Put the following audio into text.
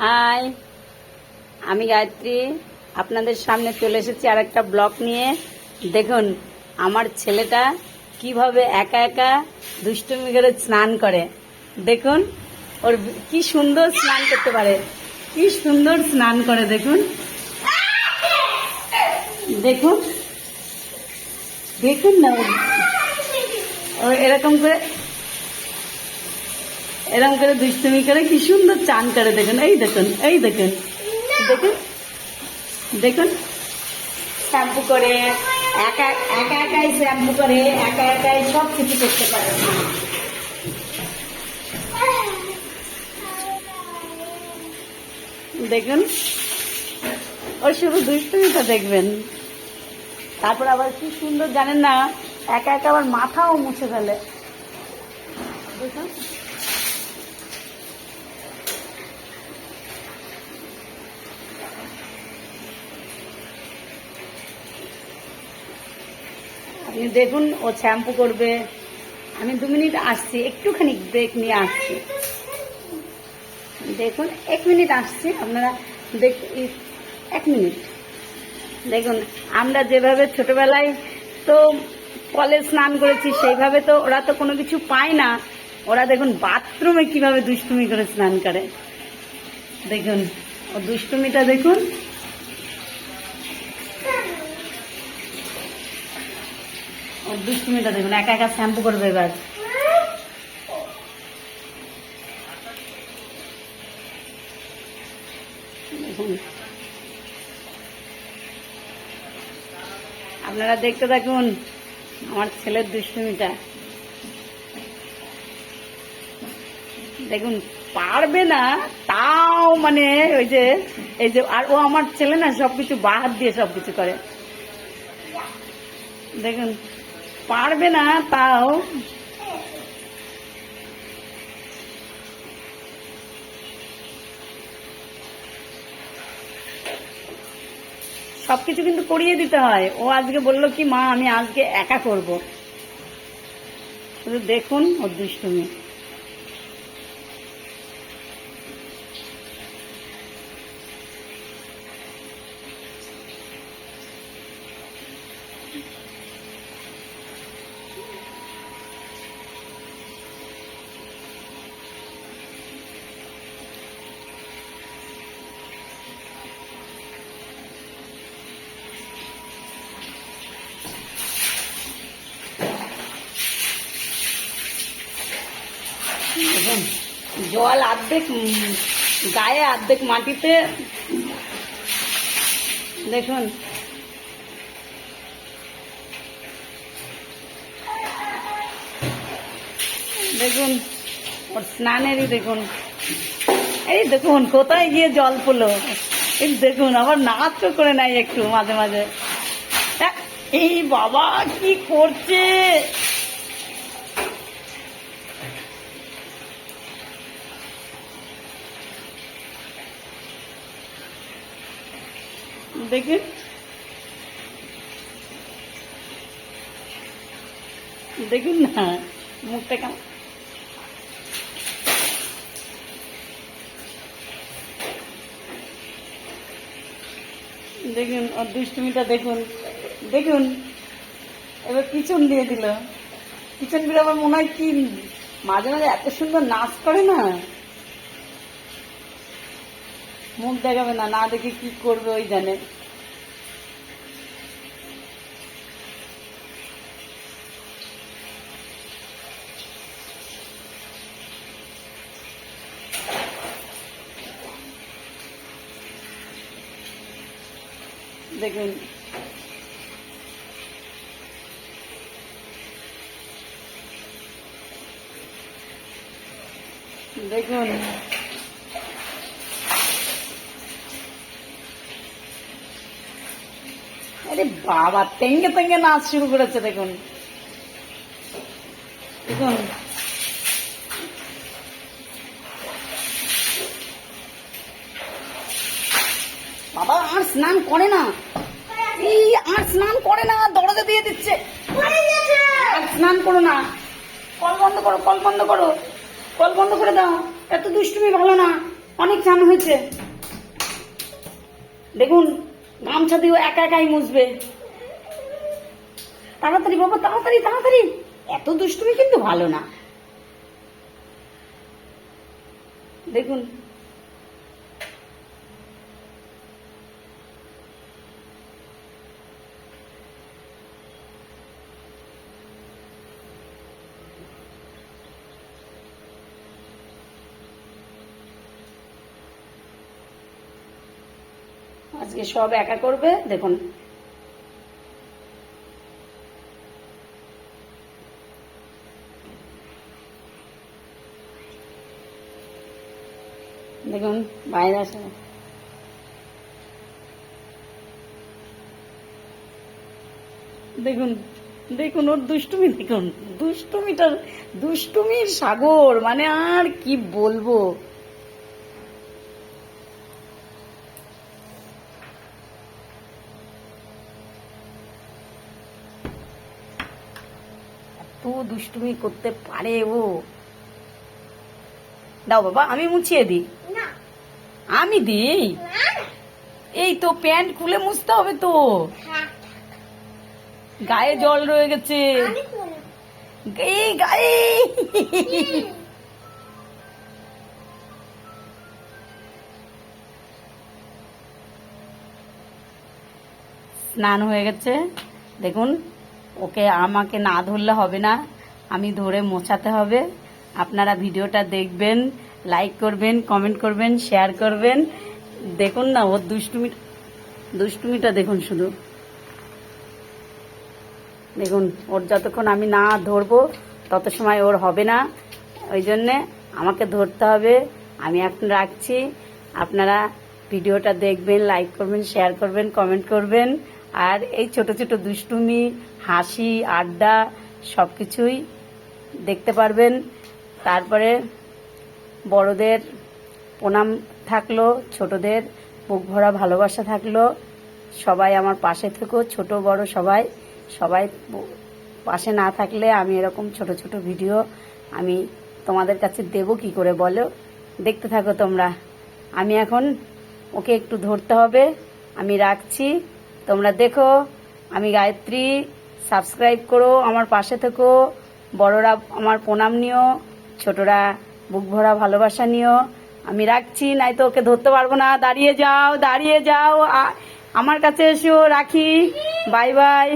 High, আমি গায়ত্রী আপনাদের সামনে চলে এসেছি আর একটা ব্লগ নিয়ে। দেখুন আমার ছেলেটা কিভাবে একা একা দুষ্টুমি করে স্নান করে। দেখুন ওর কি সুন্দর স্নান করতে পারে, কি সুন্দর স্নান করে। দেখুন দেখুন দেখুন না, ও এরকম করে দুষ্টুমি করে কি সুন্দর চান করে। দেখুন এই দেখুন, এই দেখুন, দেখুন দেখুন শ্যাম্পু করে একা একাই শ্যাম্পু করে, একা একাই সব কিছু করতে পারে। দেখুন ওর শুধু দুষ্টুমিটা দেখবেন, তারপর আবার কি সুন্দর জানেন না, একা একা আবার মাথাও মুছে ফেলে। দেখুন আপনি দেখুন ও শ্যাম্পু করবে। আমি 2 মিনিট আসছি, একটুখানি ব্রেক নিয়ে আসছি। দেখুন 1 মিনিট আসছি, আপনারা 1 মিনিট দেখুন। আমরা যেভাবে ছোটবেলায় তো কলে স্নান করেছি, সেইভাবে তো ওরা তো কোনো কিছু পায় না। ওরা দেখুন বাথরুমে কিভাবে দুষ্টুমি করে স্নান করে। দেখুন ও দুষ্টুমিটা দেখুন। ওর দুষ্টুমিটা দেখুন, একা একা শ্যাম্পু করবে এবার। দেখুন আপনারা দেখতে থাকুন আমার ছেলের দুষ্টুমিটা। দেখুন পারবে না তাও, মানে ওই যে এই যে, আর ও আমার ছেলে না সবকিছু বাহাত দিয়ে সবকিছু করে। দেখুন পারবে না তাও। সবকিছু কিন্তু করিয়ে দিতে হয়। ও আজকে বললো কি মা আমি আজকে একা করব। শুধু দেখুন ওর দুষ্টুমি। দেখুন জল অর্ধেক গায়ে অর্ধেক মাটিতে। দেখুন দেখুন ওর স্নানেরই দেখুন, এই দেখুন কোথায় গিয়ে জল পড়লো। এই দেখুন আবার নাচ করে নাই একটু মাঝে মাঝে। এই বাবা কি করছে। দেখুন দেখুন না মুখটা কেমন। দেখুন ওর দুষ্টুমিটা দেখুন। দেখুন এবার পিছন দিয়ে দিল, পিছন দিয়ে আবার মনে হয় কি মাঝে মাঝে এত সুন্দর নাচ করে না। মুখ দেখাবে না, না দেখে কি করবে ওই জানে। দেখুন দেখুন আরে বাবা টেঙ্গে টেঙ্গে নাচ শুরু করেছে। দেখুন দেখুন বাবা আর স্নান করে না, এই আর স্নান করে না, দরজা দিয়ে দিচ্ছে। আর স্নান করো না, কল বন্ধ করো, কল বন্ধ করো, কল বন্ধ করে দাও। এত দুষ্টুমি ভালো না। অনেক চান হয়েছে। দেখুন গামছা দিয়েও একা একাই মুছবে। তাড়াতাড়ি বাবা, তাড়াতাড়ি তাড়াতাড়ি, এত দুষ্টুমি কিন্তু ভালো না। দেখুন আজকে সব একা করবে। দেখুন দেখুন বাইরে আসে। দেখুন দেখুন ওর দুষ্টুমি, দেখুন দুষ্টুমিটার, দুষ্টুমির সাগর, মানে আর কি বলবো। এত দুষ্টুমি করতে পারে ও। দাও বাবা, আমি মুছিয়ে দিই। আমি দিই, এই তো প্যান্ট খুলে মুছতে হবে তো, গায়ে জল রয়ে গেছে এই গায়ে। স্নান হয়ে গেছে। দেখুন ওকে, আমাকে না ধরলে হবে না, আমি ধরে মোছাতে হবে। আপনারা ভিডিওটা দেখবেন, লাইক করবেন, কমেন্ট করবেন, শেয়ার করবেন। দেখুন না ওর দুষ্টুমিটা দেখুন শুধু। দেখুন ওর যতক্ষণ আমি না ধরবো তত সময় ওর হবে না, ওই জন্যে আমাকে ধরতে হবে। আমি এখন রাখছি, আপনারা ভিডিওটা দেখবেন, লাইক করবেন, শেয়ার করবেন, কমেন্ট করবেন। আর এই ছোট ছোট দুষ্টুমি, হাসি, আড্ডা সব কিছুই দেখতে পারবেন। তারপরে বড়দের প্রণাম থাকলো, ছোটদের বুক ভরা ভালোবাসা থাকলো। সবাই আমার পাশে থেকো, ছোট বড় সবাই। সবাই পাশে না থাকলে আমি এরকম ছোট ছোট ভিডিও আমি তোমাদের কাছে দেবো কি করে বলো? দেখতে থাকো তোমরা। আমি এখন ওকে একটু ধরতে হবে, আমি রাখছি, তোমরা দেখো। আমি গায়ত্রী, সাবস্ক্রাইব করো, আমার পাশে থেকো। বড়রা আমার প্রণাম নিও, ছোটরা বুক ভরা ভালোবাসা নিও। আমি রাখছি, নাই তো ওকে ধরতে পারবো না। দাঁড়িয়ে যাও, দাঁড়িয়ে যাও, আমার কাছে এসো। রাখি, বাই বাই।